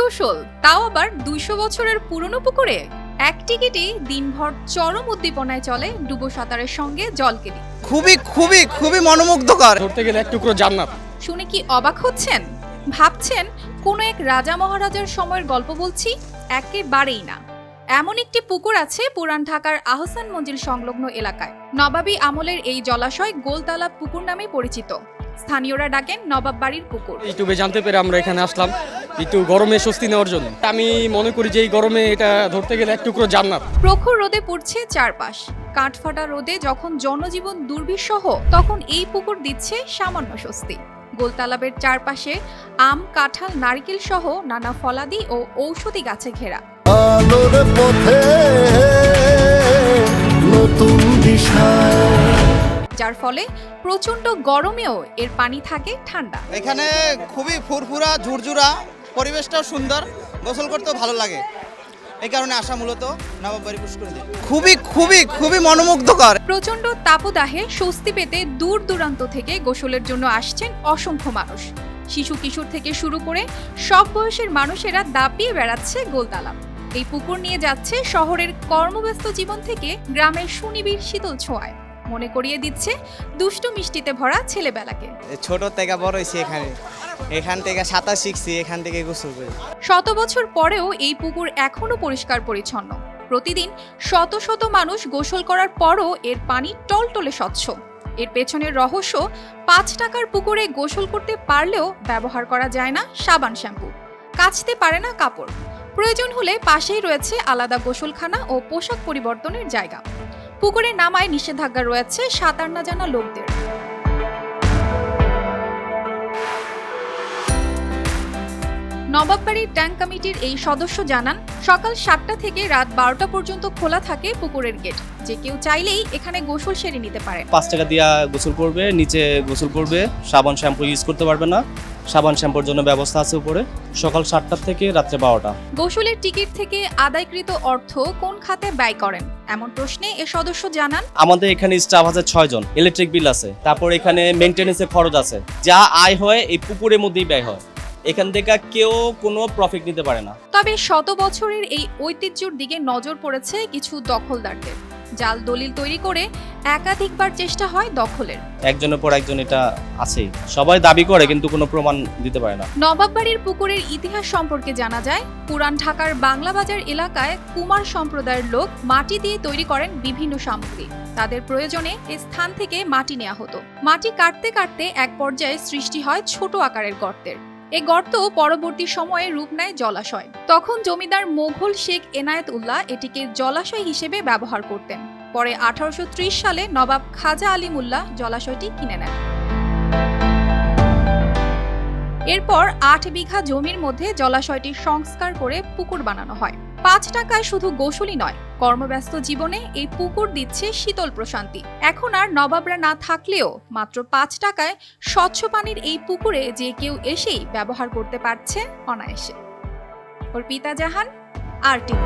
গোসল, তাও আবার ২০০ বছরের পুরনো পুকুরে। এক টিকিটে দিনভর চরম উদ্দীপনায় চলে ডুবো সাঁতারের সঙ্গে জলকেলি। খুবই খুবই খুবই মনোমুগ্ধকর। ধরতে গেলে এক টুকরো জান্নাত। শুনে কি অবাক হচ্ছেন? ভাবছেন কোনো এক রাজা মহারাজার সময়ের গল্প বলছি? একেবারেই না। এমন একটি পুকুর আছে পুরান ঢাকার আহসান মঞ্জিল সংলগ্ন এলাকায়। নবাবী আমলের এই জলাশয় গোলতালা পুকুর নামে পরিচিত। স্থানীয়রা ডাকেন নবাব বাড়ির পুকুর। ইউটিউবে জানতে পেরে আমরা এখানে আসলাম একটু গরমে স্বস্তি নেওয়ার জন্য। আমি মনে করি যে এই গরমে এটা ধরতে গেলে এক টুকরো জান্নাত। প্রখর রোদে পড়ছে চারপাশ। কাঠফাটা রোদে যখন জনজীবন দুর্বিষহ, তখন এই পুকুর দিচ্ছে সামান্য স্বস্তি। গোলতালাবের চারপাশে আম, কাঁঠাল, নারকেল সহ নানা ফলাদি ও ঔষধি গাছে ঘেরা। আলোর পথে নতুন দিশা, যার ফলে প্রচন্ড গরমেও এর পানি থাকে ঠান্ডা। এখানে খুবই ফুরফুরা ঝুরঝুরা, পরিবেশটাও সুন্দর, গোসল করতেও ভালো লাগে। এই কারণে আসা মূলত নবাববাড়ি পুষ্করিণী। খুবই খুবই খুবই মনোমুগ্ধকর। প্রচন্ড তাপদাহে স্বস্তি পেতে দূর দূরান্ত থেকে গোসলের জন্য আসছেন অসংখ্য মানুষ। শিশু কিশোর থেকে শুরু করে সব বয়সের মানুষেরা দাপিয়ে বেড়াচ্ছে গোলতালাব। এই পুকুর নিয়ে যাচ্ছে শহরের কর্মব্যস্ত জীবন থেকে গ্রামের সুনিবিড় শীতল ছোঁয়ায়। মনে করিয়ে দিচ্ছে দুষ্টু মিষ্টিতে ভরা ছেলেবেলাকে। ছোট থেকে বড় হয়েছি এখান থেকে সাঁতার শিখছি, এখান থেকে গোসল করি। শত বছর পরেও এই পুকুর এখনো পরিষ্কার পরিচ্ছন্ন। প্রতিদিন শত শত মানুষ গোসল করার পরও এর পানি টলটলে স্বচ্ছ। এর পেছনের রহস্য, ৫ টাকার পুকুরে গোসল করতে পারলেও ব্যবহার করা যায় না সাবান শ্যাম্পু, কাচতে পারে না কাপড়। প্রয়োজন হলে পাশেই রয়েছে আলাদা গোসলখানা ও পোশাক পরিবর্তনের জায়গা। পুকুরে নামায় নিষেধাজ্ঞা রয়েছে সাঁতার না জানা লোকদের। নবাববাড়ির ট্যাঙ্ক কমিটির এই সদস্য জানান, সকাল ৭টা থেকে রাত ১২টা পর্যন্ত খোলা থাকে পুকুরের গেট। যে কেউ চাইলেই এখানে গোসল সেরে নিতে পারে। ৫ টাকা দিয়া গোসল করবে, নিচে গোসল করবে, সাবান শ্যাম্পু ইউজ করতে পারবে না। সাবান শ্যাম্পুর জন্য ব্যবস্থা আছে উপরে। সকাল ৭টা থেকে রাত্রে ১২টা। গোসলের টিকিট থেকে আদায়কৃত অর্থ কোন খাতে ব্যয় করেন, এমন প্রশ্নে এ সদস্য জানান, আমাদের এখানে স্টাফ আছে ৬ জন, ইলেকট্রিক বিল আছে, তারপর এখানে মেইনটেনেন্সের খরচ আছে। যা আয় হয় এই পুকুরের মধ্যেই ব্যয় হয়। এখান থেকে কেউ কোনো প্রফিট নিতে পারে না। তবে শত বছরের এই ঐতিহ্যের দিকে নজর পড়েছে কিছু দখলদারদের। জাল দলিল তৈরি করে একাধিকবার চেষ্টা হয় দখলের। একজনের পর একজন এটা আছেই, সবাই দাবি করে কিন্তু কোনো প্রমাণ দিতে পারে না। নবাববাড়ির পুকুরের ইতিহাস সম্পর্কে জানা যায়, পুরান ঢাকার বাংলা বাজার এলাকায় কুমার সম্প্রদায়ের লোক মাটি দিয়ে তৈরি করেন বিভিন্ন সামগ্রী। তাদের প্রয়োজনে এ স্থান থেকে মাটি নেওয়া হতো। মাটি কাটতে কাটতে এক পর্যায়ে সৃষ্টি হয় ছোট আকারের গর্তের। এই গর্ত পরবর্তী সময়ে রূপ নেয় জলাশয়। তখন জমিদার মোঘল শেখ এনায়েত উল্লাহ এটিকে জলাশয় হিসেবে ব্যবহার করতেন। পরে 1830 সালে নবাব খাজা আলিমুল্লাহ জলাশয়টি কিনে নেন। এরপর ৮ বিঘা জমির মধ্যে জলাশয়টি সংস্কার করে পুকুর বানানো হয়। ৫ টাকায় শুধু গোসলই নয়, কর্মব্যস্ত জীবনে এই পুকুর দিচ্ছে শীতল প্রশান্তি। এখন আর নবাবরা না থাকলেও মাত্র ৫ টাকায় স্বচ্ছ পানির এই পুকুরে যে কেউ এসেই ব্যবহার করতে পারছে অনায়াসে। অর্পিতা জাহান, RTV।